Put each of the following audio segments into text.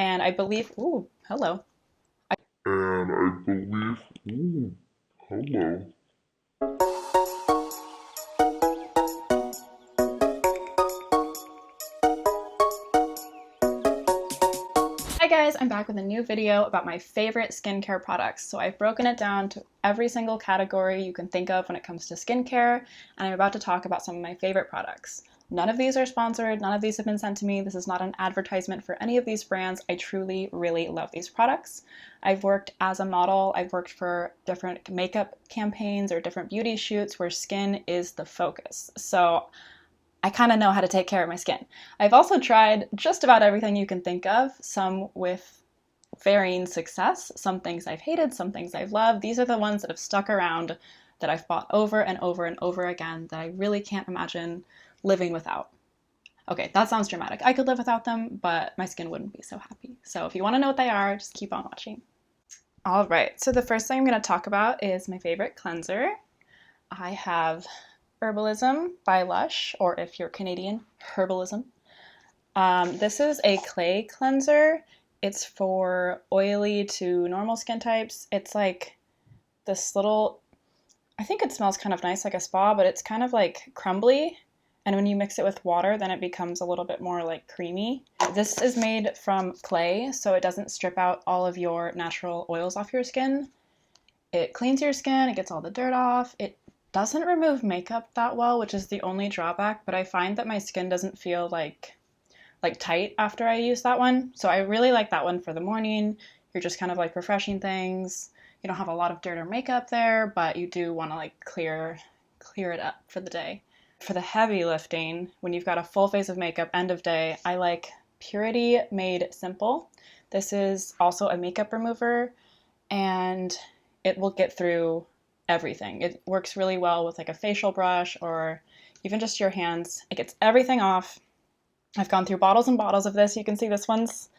And I believe, ooh, hello. And I believe, ooh, hello. Hi guys, I'm back with a new video about my favorite skincare products. So I've broken it down to every single category you can think of when it comes to skincare, and I'm about to talk about some of my favorite products. None of these are sponsored, none of these have been sent to me. This is not an advertisement for any of these brands. I truly, really love these products. I've worked as a model, I've worked for different makeup campaigns or different beauty shoots where skin is the focus. So I kind of know how to take care of my skin. I've also tried just about everything you can think of, some with varying success. Some things I've hated, some things I've loved. These are the ones that have stuck around that I've bought over and over and over again that I really can't imagine living without. Okay, that sounds dramatic. I could live without them, but my skin wouldn't be so happy. So if you want to know what they are, just keep on watching. All right, so the first thing I'm going to talk about is my favorite cleanser. I have Herbalism by Lush, or if you're Canadian, Herbalism. This is a clay cleanser. It's for oily to normal skin types. It's like this little, I think it smells kind of nice like a spa, but it's kind of like crumbly. And when you mix it with water, then it becomes a little bit more like creamy. This is made from clay, so it doesn't strip out all of your natural oils off your skin. It cleans your skin, it gets all the dirt off. It doesn't remove makeup that well, which is the only drawback, but I find that my skin doesn't feel like tight after I use that one. So I really like that one for the morning. You're just kind of like refreshing things. You don't have a lot of dirt or makeup there, but you do want to like clear it up for the day. For the heavy lifting, when you've got a full face of makeup end of day, I like Purity Made Simple. This is also a makeup remover, and it will get through everything. It works really well with like a facial brush or even just your hands. It gets everything off. I've gone through bottles and bottles of this. You can see this one's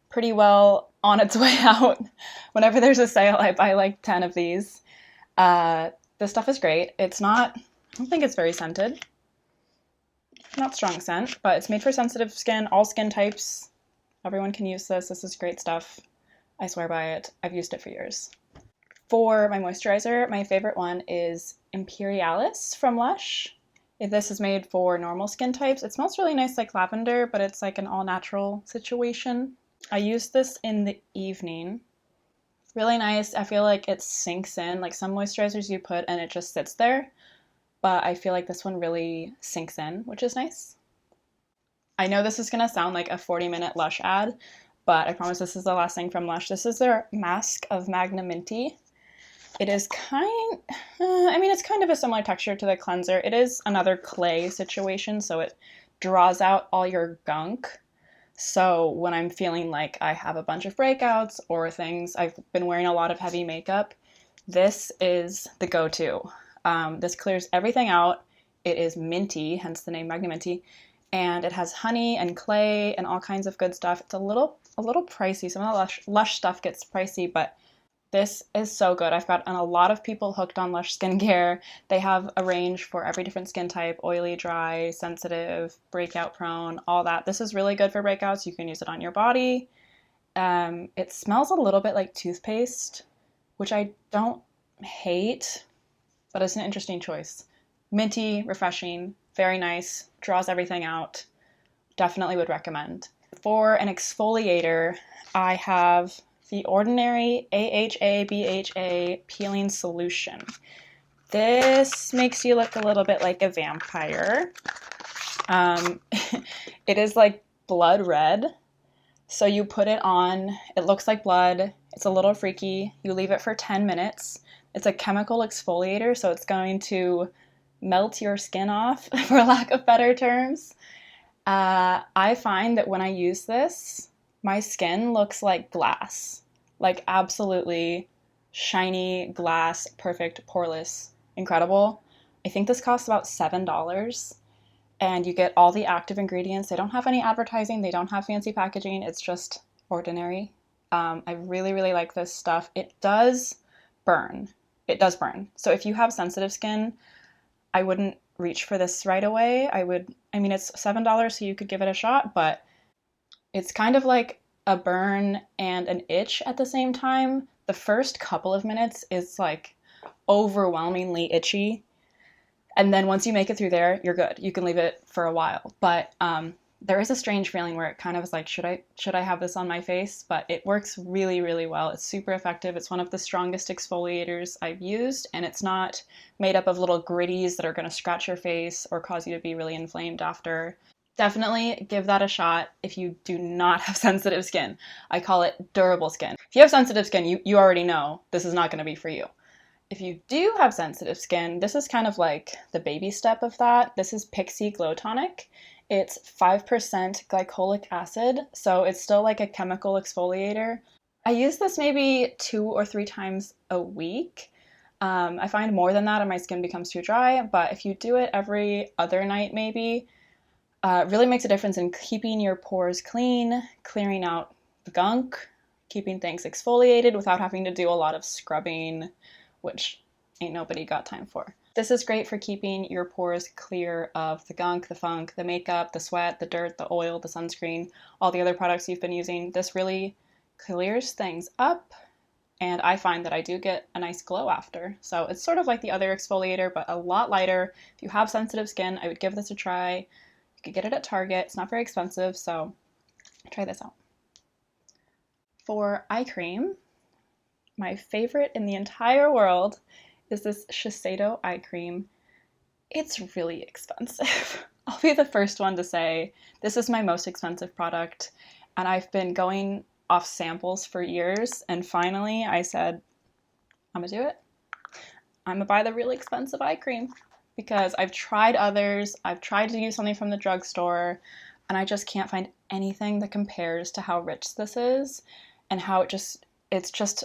pretty well on its way out. Whenever there's a sale, I buy like 10 of these. This stuff is great. It's not, I don't think it's very scented. Not strong scent, but it's made for sensitive skin, all skin types. Everyone can use this. This is great stuff. I swear by it. I've used it for years. For my moisturizer, my favorite one is Imperialis from Lush. This is made for normal skin types. It smells really nice like lavender, but it's like an all-natural situation. I use this in the evening. Really nice. I feel like it sinks in. Like some moisturizers you put and it just sits there, but I feel like this one really sinks in, which is nice. I know this is going to sound like a 40-minute Lush ad, but I promise this is the last thing from Lush. This is their mask of Magnaminty. It is it's kind of a similar texture to the cleanser. It is another clay situation, so it draws out all your gunk. So when I'm feeling like I have a bunch of breakouts or things, I've been wearing a lot of heavy makeup, this is the go-to. This clears everything out. It is minty, hence the name Magnaminty, and it has honey and clay and all kinds of good stuff. It's a little pricey. Some of the Lush stuff gets pricey, but this is so good. I've gotten a lot of people hooked on Lush skincare. They have a range for every different skin type: oily, dry, sensitive, breakout prone, all that. This is really good for breakouts. You can use it on your body. It smells a little bit like toothpaste, which I don't hate, but it's an interesting choice. Minty, refreshing, very nice, draws everything out. Definitely would recommend. For an exfoliator, I have the Ordinary AHA BHA Peeling Solution. This makes you look a little bit like a vampire. It is like blood red. So you put it on, it looks like blood. It's a little freaky. You leave it for 10 minutes. It's a chemical exfoliator, so it's going to melt your skin off, for lack of better terms. I find that when I use this, my skin looks like glass, like absolutely shiny glass, perfect, poreless, incredible. I think this costs about $7, and you get all the active ingredients. They don't have any advertising. They don't have fancy packaging. It's just ordinary. I really, really like this stuff. It does burn. It does burn. So if you have sensitive skin, I wouldn't reach for this right away. It's $7, so you could give it a shot, but it's kind of like a burn and an itch at the same time. The first couple of minutes is like overwhelmingly itchy. And then once you make it through there, you're good. You can leave it for a while. But there is a strange feeling where it kind of is like, should I have this on my face? But it works really, really well. It's super effective. It's one of the strongest exfoliators I've used, and it's not made up of little gritties that are going to scratch your face or cause you to be really inflamed after. Definitely give that a shot if you do not have sensitive skin. I call it durable skin. If you have sensitive skin, you already know this is not going to be for you. If you do have sensitive skin, this is kind of like the baby step of that. This is Pixi Glow Tonic. It's 5% glycolic acid, so it's still like a chemical exfoliator. I use this maybe 2 or 3 times a week. I find more than that and my skin becomes too dry, but if you do it every other night maybe, it really makes a difference in keeping your pores clean, clearing out the gunk, keeping things exfoliated without having to do a lot of scrubbing, which ain't nobody got time for. This is great for keeping your pores clear of the gunk, the funk, the makeup, the sweat, the dirt, the oil, the sunscreen, all the other products you've been using. This really clears things up, and I find that I do get a nice glow after. So it's sort of like the other exfoliator, but a lot lighter. If you have sensitive skin, I would give this a try. You could get it at Target. It's not very expensive, so try this out. For eye cream, my favorite in the entire world is this Shiseido eye cream. It's really expensive. I'll be the first one to say this is my most expensive product, and I've been going off samples for years, and finally I said, I'm gonna do it. I'm gonna buy the really expensive eye cream because I've tried others. I've tried to use something from the drugstore, and I just can't find anything that compares to how rich this is and how it's just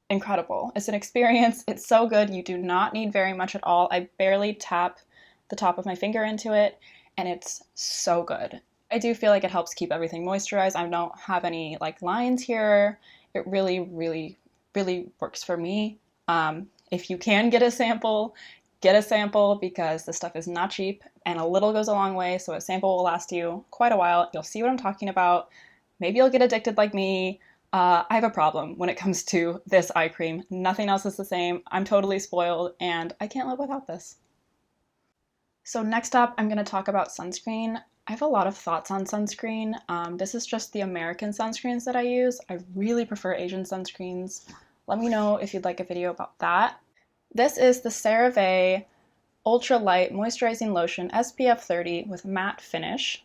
incredible. It's an experience. It's so good. You do not need very much at all. I barely tap the top of my finger into it, and it's so good. I do feel like it helps keep everything moisturized. I don't have any like lines here. It really, really, really works for me. If you can get a sample because the stuff is not cheap, and a little goes a long way, so a sample will last you quite a while. You'll see what I'm talking about. Maybe you'll get addicted like me. I have a problem when it comes to this eye cream. Nothing else is the same. I'm totally spoiled, and I can't live without this. So next up, I'm going to talk about sunscreen. I have a lot of thoughts on sunscreen. This is just the American sunscreens that I use. I really prefer Asian sunscreens. Let me know if you'd like a video about that. This is the CeraVe Ultra Light Moisturizing Lotion SPF 30 with matte finish.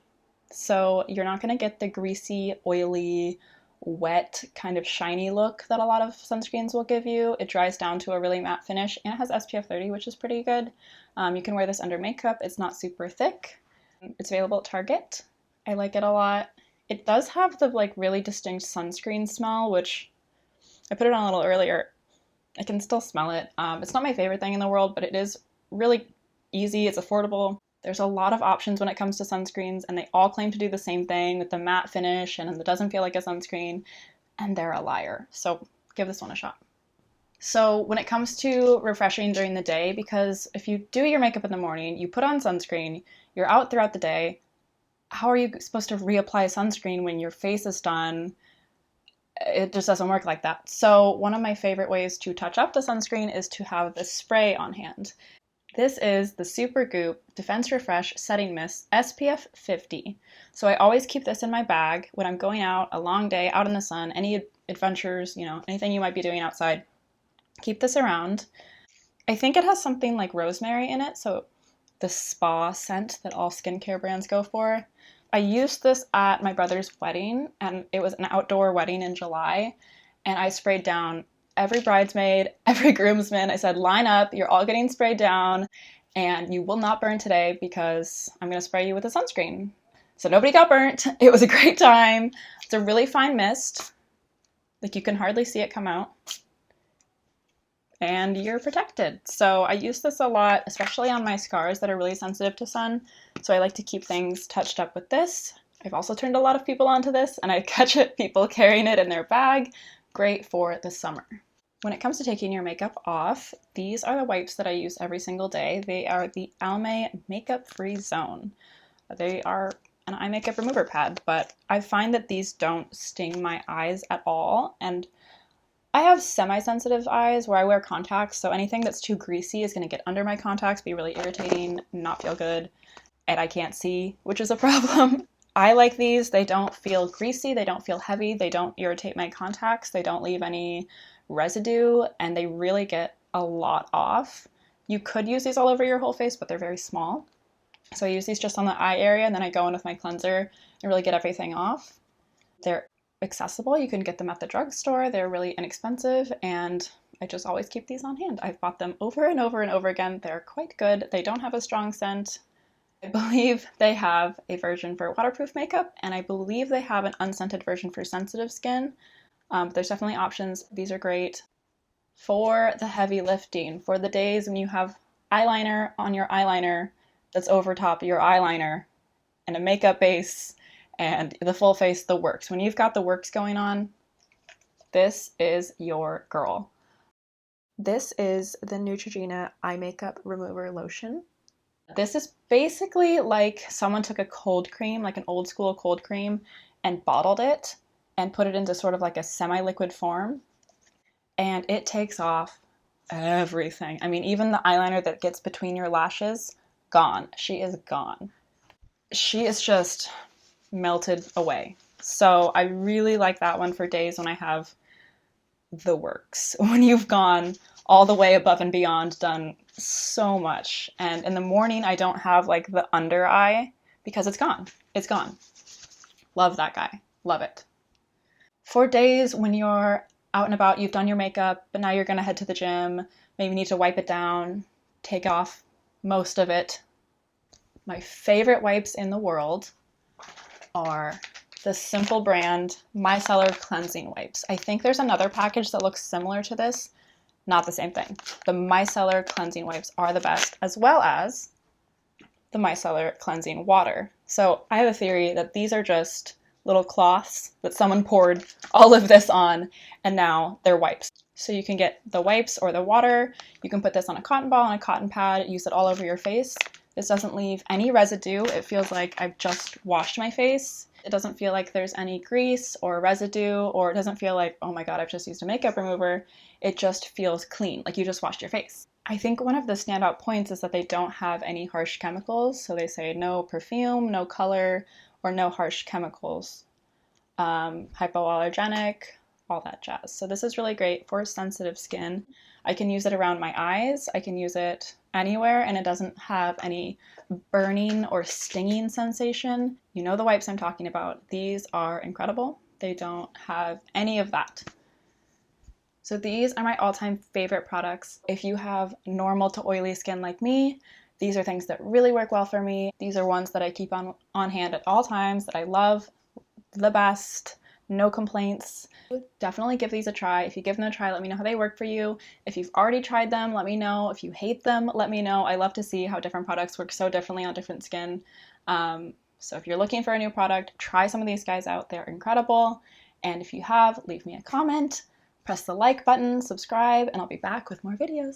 So you're not going to get the greasy, oily, wet, kind of shiny look that a lot of sunscreens will give you. It dries down to a really matte finish, and it has SPF 30, which is pretty good. You can wear this under makeup. It's not super thick. It's available at Target. I like it a lot. It does have the like really distinct sunscreen smell, which I put it on a little earlier. I can still smell it. It's not my favorite thing in the world, but it is really easy. It's affordable. There's a lot of options when it comes to sunscreens, and they all claim to do the same thing with the matte finish, and it doesn't feel like a sunscreen, and they're a liar. So give this one a shot. So when it comes to refreshing during the day, because if you do your makeup in the morning, you put on sunscreen, you're out throughout the day, how are you supposed to reapply sunscreen when your face is done? It just doesn't work like that. So one of my favorite ways to touch up the sunscreen is to have this spray on hand. This is the Supergoop Defense Refresh Setting Mist SPF 50. So I always keep this in my bag when I'm going out a long day, out in the sun, any adventures, anything you might be doing outside. Keep this around. I think it has something like rosemary in it, so the spa scent that all skincare brands go for. I used this at my brother's wedding, and it was an outdoor wedding in July, and I sprayed down every bridesmaid, every groomsman. I said, line up, you're all getting sprayed down, and you will not burn today because I'm going to spray you with a sunscreen. So nobody got burnt. It was a great time. It's a really fine mist. Like, you can hardly see it come out. And you're protected. So I use this a lot, especially on my scars that are really sensitive to sun. So I like to keep things touched up with this. I've also turned a lot of people onto this, and I catch it, people carrying it in their bag. Great for the summer. When it comes to taking your makeup off, these are the wipes that I use every single day. They are the Almay Makeup Free Zone. They are an eye makeup remover pad, but I find that these don't sting my eyes at all. And I have semi-sensitive eyes where I wear contacts, so anything that's too greasy is going to get under my contacts, be really irritating, not feel good, and I can't see, which is a problem. I like these. They don't feel greasy, they don't feel heavy, they don't irritate my contacts, they don't leave any residue, and they really get a lot off. You could use these all over your whole face, but they're very small. So I use these just on the eye area, and then I go in with my cleanser and really get everything off. They're accessible. You can get them at the drugstore. They're really inexpensive, and I just always keep these on hand. I've bought them over and over and over again. They're quite good. They don't have a strong scent. I believe they have a version for waterproof makeup, and I believe they have an unscented version for sensitive skin. There's definitely options. These are great for the heavy lifting, for the days when you have eyeliner on your eyeliner that's over top of your eyeliner and a makeup base and the full face, the works. When you've got the works going on, this is your girl. This is the Neutrogena Eye Makeup Remover Lotion. This is basically like someone took a cold cream, like an old school cold cream, and bottled it and put it into sort of like a semi-liquid form. And it takes off everything. I mean, even the eyeliner that gets between your lashes, gone. She is gone. She is just melted away. So I really like that one for days when I have the works, when you've gone all the way above and beyond, done so much. And in the morning I don't have like the under eye because it's gone. It's gone. Love that guy. Love it. For days when you're out and about, you've done your makeup, but now you're going to head to the gym, maybe need to wipe it down, take off most of it. My favorite wipes in the world are the Simple brand Micellar cleansing wipes. I think there's another package that looks similar to this. Not the same thing. The Micellar cleansing wipes are the best, as well as the Micellar cleansing water. So I have a theory that these are just little cloths that someone poured all of this on, and now they're wipes. So you can get the wipes or the water. You can put this on a cotton ball, on a cotton pad, use it all over your face. This doesn't leave any residue. It feels like I've just washed my face. It doesn't feel like there's any grease or residue, or it doesn't feel like, oh my god, I've just used a makeup remover. It just feels clean, like you just washed your face. I think one of the standout points is that they don't have any harsh chemicals. So they say no perfume, no color, or no harsh chemicals. Hypoallergenic, all that jazz. So this is really great for sensitive skin. I can use it around my eyes. I can use it anywhere, and it doesn't have any burning or stinging sensation. You know the wipes I'm talking about. These are incredible. They don't have any of that. So these are my all-time favorite products. If you have normal to oily skin like me, these are things that really work well for me. These are ones that I keep on hand at all times, that I love the best. No complaints. Definitely give these a try. If you give them a try, let me know how they work for you. If you've already tried them, let me know. If you hate them, let me know. I love to see how different products work so differently on different skin. So if you're looking for a new product, try some of these guys out. They're incredible. And if you have, leave me a comment, press the like button, subscribe, and I'll be back with more videos.